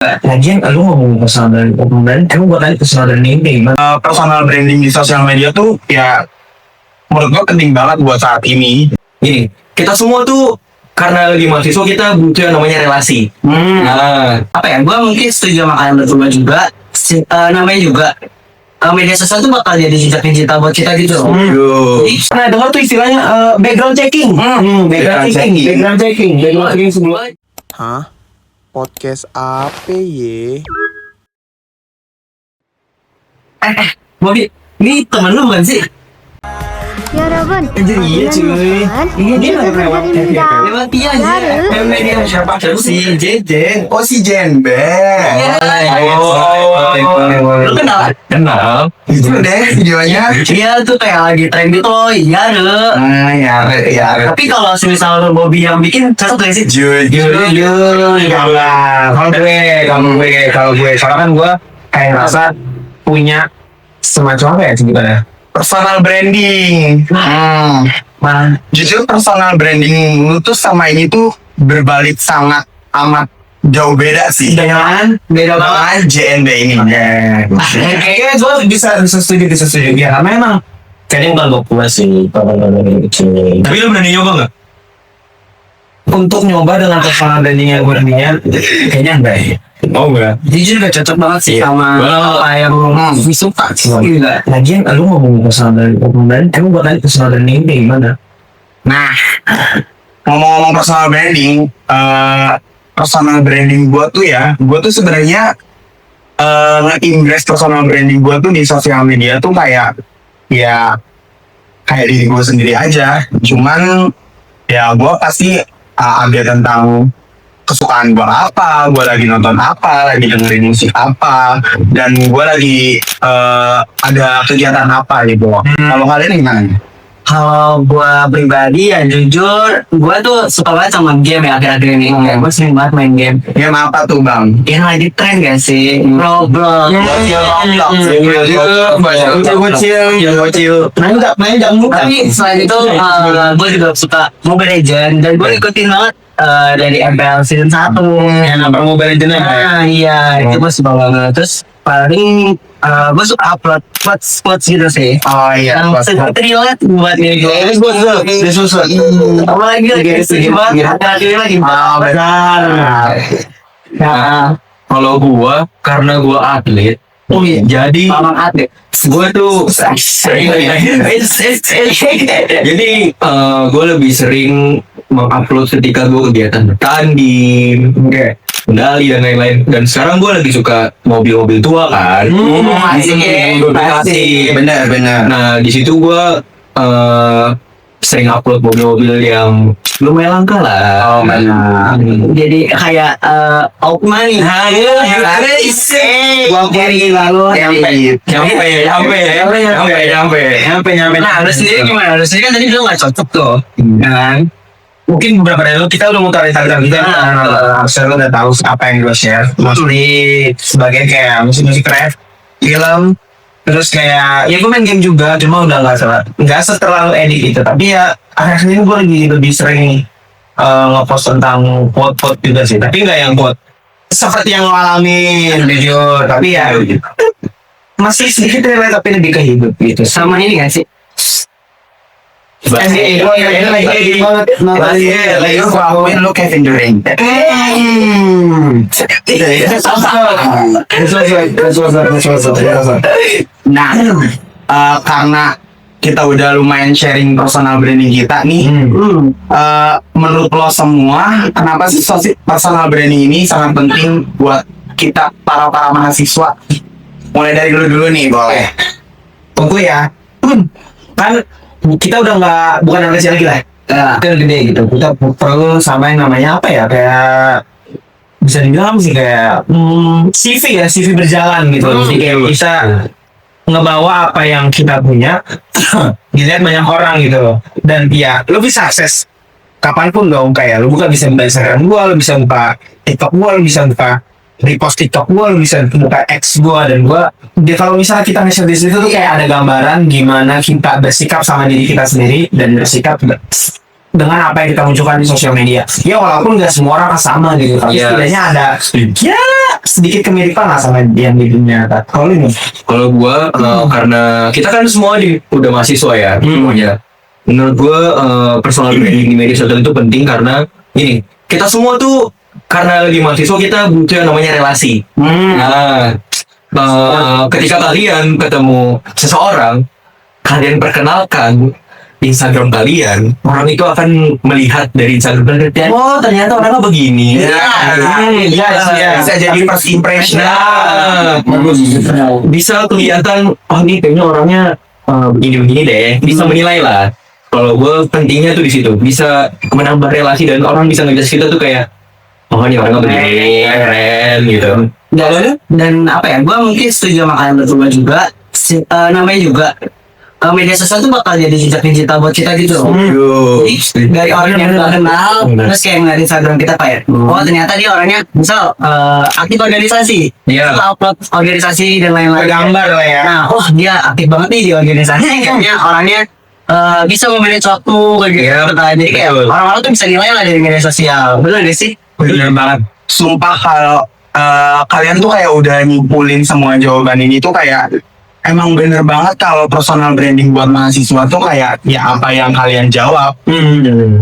Lagian lu ngomong personal branding, kamu buat tadi personal branding gimana? Personal branding di sosial media tuh ya menurut gue penting banget buat saat ini. Gini, kita semua tuh karena lagi mahasiswa kita butuh yang namanya relasi. Nah, Apa ya, gue mungkin setuju sama kalian berdua juga. Namanya juga media sosial tuh bakal jadi jejak digital buat kita gitu. pernah dengar tuh istilahnya background checking. Background checking sebelum. Hah? Podcast apa ye? Bobby, ini temen lu bukan sih? 여러분, Iya cuy. Iya dia lagi lewat Lewat dia aja. media siapa si Jejen. Oh si Jenber. Lu kenal? Itu deh videonya. Iya tuh kayak lagi tren gitu. Iya deh. Ya. Tapi kalau misalnya Bobby yang bikin cocok gak sih? Jujur. Kalau gue soalnya kan gue kayak ngerasa punya semacam apa ya sebutannya, Personal branding. Jujur personal branding lu tuh sama ini tuh berbalik sangat amat jauh beda sih. dengan beda banget. Dengan JNB ini. Kayaknya gue bisa setuju ya karena emang kayaknya bukan gue puas sih kalau kecil. Tapi lu berani nyoba nggak? Untuk nyoba dengan personal branding yang gue niat kayaknya enggak ya. Oh enggak. Jujur gak cocok banget sih sama apa yang Bobby suka. Gila. Lagian lu ngomong personal branding, kamu buat tadi personal branding gimana? Nah, ngomong-ngomong personal branding gua tuh ya, gua tuh sebenarnya nge-invest personal branding gua tuh di sosial media tuh kayak diri gua sendiri aja. Cuman ya gua pasti update tentang kesukaan gua apa, gua lagi nonton apa, lagi dengerin musik apa, dan gua lagi ada kegiatan apa gitu. Kalau kalian gimana? Kalau gue pribadi ya jujur, gue tuh suka banget sama game ya akhir-akhir ini. Gue sering banget main game. Game apa tuh bang? Yang lagi tren gak sih? Roblox. Main jangan lupa. Tapi selain itu, gue juga suka Mobile Legends dan gue ngikutin banget dari MPL season 1. Yang apa Mobile Legends ya? Iya, itu gue suka banget. Terus paling gue suka upload quotes gitu sih. Oh iya, Yang relate buat diri gue. Apalagi lagi lagi Benar. Nah, Kalau gua karena gua atlet, oh iya, jadi Mamang atlet. gua tuh jadi gua lebih sering mengupload ketika gua kegiatan bertanding, kayak medali dan lain-lain. Dan sekarang gua lagi suka mobil-mobil tua kan. Pasti. benar. Nah di situ gua sering upload mobil-mobil yang lumayan langka lah. Oh, benar. Jadi kayak out money. Gua carry lalu Nyampe. Nah, lu sendiri gimana? Lu sendiri kan tadi bilang gak cocok tuh. Kan? Mungkin beberapa dari dulu kita udah mutar Instagram kita, harusnya lo udah tahu apa yang gue share. Mostly sebagai kayak musik rap, film, terus kayak ya gue main game juga, cuma udah nggak terlalu edit gitu. Tapi ya akhirnya ini gue lagi lebih sering ngepost tentang quote juga sih. Tapi nggak yang quote seperti yang lo alamin jujur. Tapi ya masih sedikit relate tapi lebih ke hidup gitu. sama ini gak sih? Lu Kevin Durant. Nah, karena kita udah lumayan sharing personal branding kita nih, menurut lo semua, kenapa sih personal branding ini sangat penting buat kita para mahasiswa? Mulai dari dulu nih, boleh. Tentu ya, kan kita udah bukan anak kecil lagi lah, kita udah gede gitu. Kita perlu sama yang namanya apa ya, kayak bisa dibilang sih kayak CV berjalan gitu. Jadi kayak bisa ngebawa apa yang kita punya dilihat banyak orang gitu. Dan ya lo bisa akses kapanpun dong, kayak lo bisa buka Instagram gua, lo bisa buka TikTok gua, lo bisa buka repost TikTok gua, lo bisa buka X gua. Dan gua dia kalau misalnya kita nge-share di situ tuh kayak ada gambaran gimana kita bersikap sama diri kita sendiri dan bersikap dengan apa yang kita munculkan di sosial media. Ya walaupun nggak semua orang sama gitu, tapi Iya. setidaknya ada ya sedikit kemiripan lah sama yang di dunia nyata. Kalau ini, Kalau gua karena kita kan semua udah mahasiswa ya semuanya. Menurut gua personal branding di media sosial itu penting karena gini, kita semua tuh karena lagi mahasiswa kita butuh yang namanya relasi. Nah, ketika kalian ketemu seseorang, kalian perkenalkan Instagram kalian, orang itu akan melihat dari Instagram kalian, oh ternyata orangnya begini. Bisa jadi first impression. Nah, bisa kelihatan, oh ini kayaknya orangnya begini-begini deh. Bisa menilai lah. Kalau gue pentingnya tuh di situ, bisa menambah relasi dan orang bisa ngejudge kita tuh kayak, oh ini orangnya begini, keren gitu. Dan apa ya, gue mungkin setuju sama kalian berdua juga. Namanya juga media sosial tuh bakal jadi jejak digital buat kita gitu loh. Jadi, dari orang yang gak kenal, terus kayak ngeliat Instagram kita kayak, oh ternyata dia orangnya misal aktif organisasi, Iya. suka upload organisasi dan lain-lain. gambar lah ya. Nah, oh dia aktif banget nih di organisasi, kayaknya orangnya bisa memanage waktu kayak gitu. Iya, Nah, jadi kayak betul. orang-orang tuh bisa nilai lah dari media sosial. Betul gak sih? Bener banget. Sumpah kalau kalian tuh kayak udah nyimpulin semua jawaban ini tuh kayak emang bener banget kalau personal branding buat mahasiswa tuh kayak ya apa yang kalian jawab.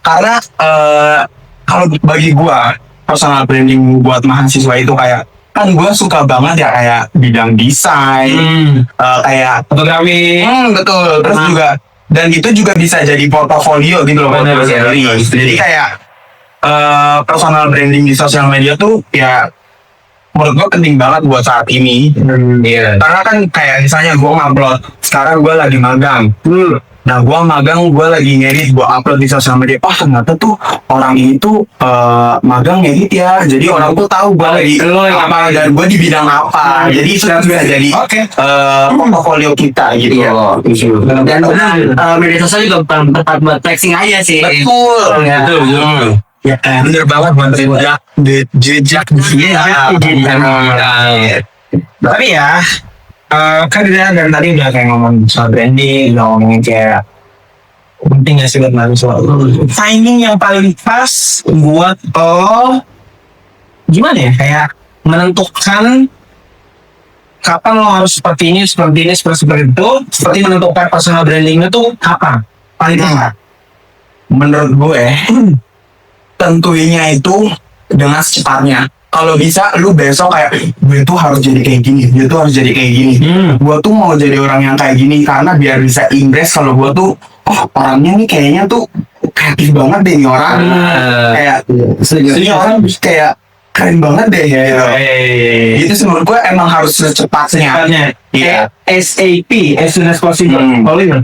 Karena kalau bagi gua personal branding buat mahasiswa itu kayak kan gua suka banget ya kayak bidang desain, kayak Fotografi. betul. Terus juga dan itu juga bisa jadi portofolio gitu loh buat Bener, gua bener, sendiri. bener. Jadi kayak personal branding di sosial media tuh ya menurut gue penting banget buat saat ini. Iya. Karena kan kayak misalnya gue ngupload sekarang gue lagi magang. Nah gue magang, gue lagi ngedit, gue upload di sosial media. Oh ternyata tuh orang ini tuh magang ngedit ya. Jadi orang tuh tahu gue lagi apa dan gue di bidang apa. Jadi itu bisa jadi portfolio kita gitu. Dan media sosial juga bukan tempat buat flexing aja sih. Betul. Ya. Betul. Ya, bener banget buat jejak digital. Tapi ya, kan kita dari tadi udah kayak ngomong soal branding, udah ngomongin kayak penting gak sih buat mahasiswa. Timing yang paling pas buat gimana ya, kayak menentukan kapan lo harus seperti ini, seperti itu, seperti menentukan personal branding itu kapan? Paling tepat. Menurut gue, tentuinya itu dengan secepatnya. Kalau bisa lu besok kayak gue tuh harus jadi kayak gini, gue tuh harus jadi kayak gini. Gue tuh mau jadi orang yang kayak gini karena biar bisa impress kalau gue tuh orangnya nih kayaknya tuh kreatif banget deh ini orang. Kayak ini orang kayak keren banget deh ya. Itu sih menurut gue emang harus secepatnya. Iya. SAP, as soon as possible. Kalau ini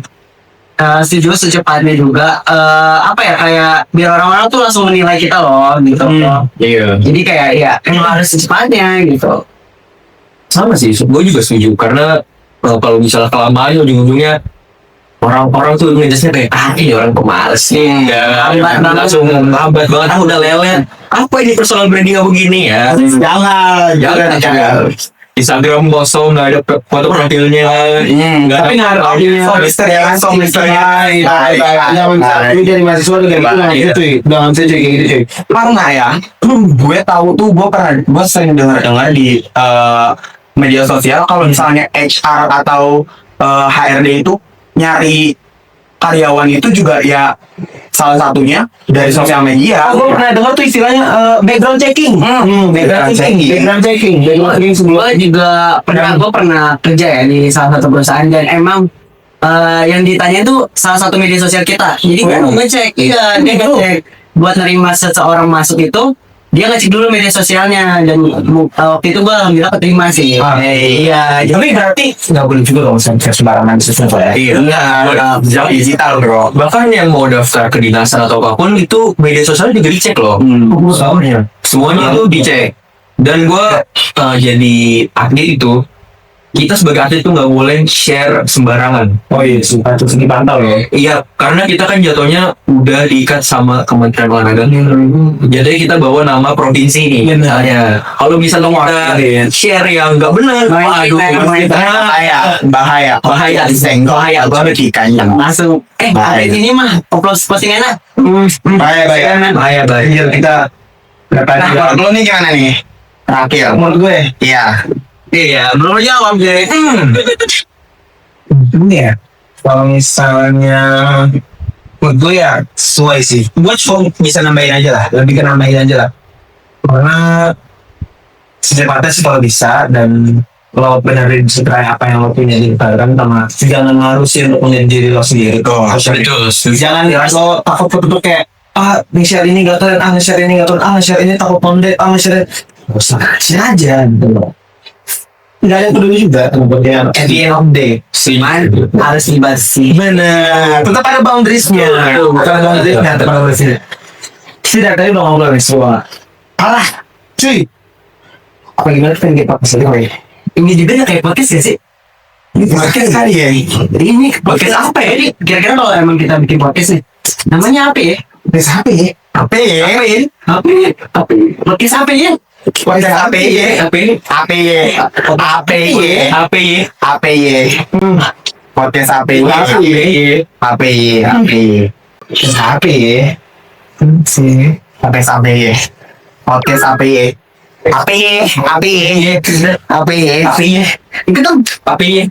Setuju secepatnya juga. Apa ya, kayak biar orang-orang tuh langsung menilai kita loh gitu. Iya. Jadi kayak ya emang harus secepatnya gitu. Sama sih, gue juga setuju karena kalau misalnya kelamaan ujung-ujungnya orang-orang tuh ngejasnya kayak ini orang pemalas nih, langsung lambat banget, udah lelet. Apa ini personal branding apa begini ya? Jangan. Instagram kosong, nggak ada foto profilnya, nggak tapi nggak ada lu jadi mahasiswa tuh kayak gitu cuy, jangan saja kayak gitu cuy. Karena ya, gue tahu tuh gue sering dengar di media sosial kalau misalnya HR atau HRD itu nyari karyawan itu juga ya salah satunya dari sosial media. Gue pernah dengar tuh istilahnya background checking. Background checking sebelum. Gue pernah kerja ya di salah satu perusahaan dan emang yang ditanya itu salah satu media sosial kita. Jadi gue mau ngecek, dia ngecek buat nerima seseorang masuk itu. Dia ngecek dulu media sosialnya dan waktu itu gue alhamdulillah keterima sih. Iya. Tapi berarti nggak boleh juga dong sembarangan sesuatu ya. Iya, jauh digital bro. Bahkan yang mau daftar ke dinasan atau apapun itu media sosial juga dicek loh. Semuanya itu dicek. Dan gue jadi admin itu kita sebagai atlet tuh nggak boleh share sembarangan. Oh iya, sumpah itu segi pantau ya. Iya, karena kita kan jatuhnya udah diikat sama Kementerian Olahraga. Jadi kita bawa nama provinsi nih. Benar. Misalnya, kalau misalnya kita share yang nggak benar, waduh, bahaya disenggol banget ikannya. Langsung Bahaya. ini mah upload postingannya. Bahaya. Iya, kita Nah, kalau lu nih gimana nih? Terakhir. menurut gue Iya. Belum jawab deh. ini ya, kalau misalnya menurut gue ya sesuai sih. Gue cuma bisa nambahin aja lah, lebih ke nambahin aja lah. Karena secepatnya sih kalau bisa, dan lo benerin sesuai apa yang lo punya di Instagram, sama jangan ngarusin untuk menjadi diri lo sendiri. betul. Jangan lo takut tuh kayak nge-share ini gak keren, nge-share ini gak keren, nge-share ini takut kondet, nge-share gak usah share aja gitu loh. Gak ada yang peduli juga kemudian at the end of the day. Cuman harus dibatasi. Bener, tetap ada boundariesnya. Bukan boundariesnya, tetap ada boundariesnya. Tidak, tadi udah ngobrol nih semua. Alah, cuy. Apa gimana pengen kayak podcast lagi? Ini juga nggak kayak podcast ya sih? Ini podcast kali ya. Ini podcast apa ya? Ini kira-kira kalau emang kita bikin podcast nih, namanya apa ya? Podcast apa ya? Apa ya? Podcast apa ya? Podcast apa ya? Podcast apa ya? Podcast apa ya? Sih. Podcast apa ya? Podcast apa ya? Apa ya? Itu dong. Apa ya?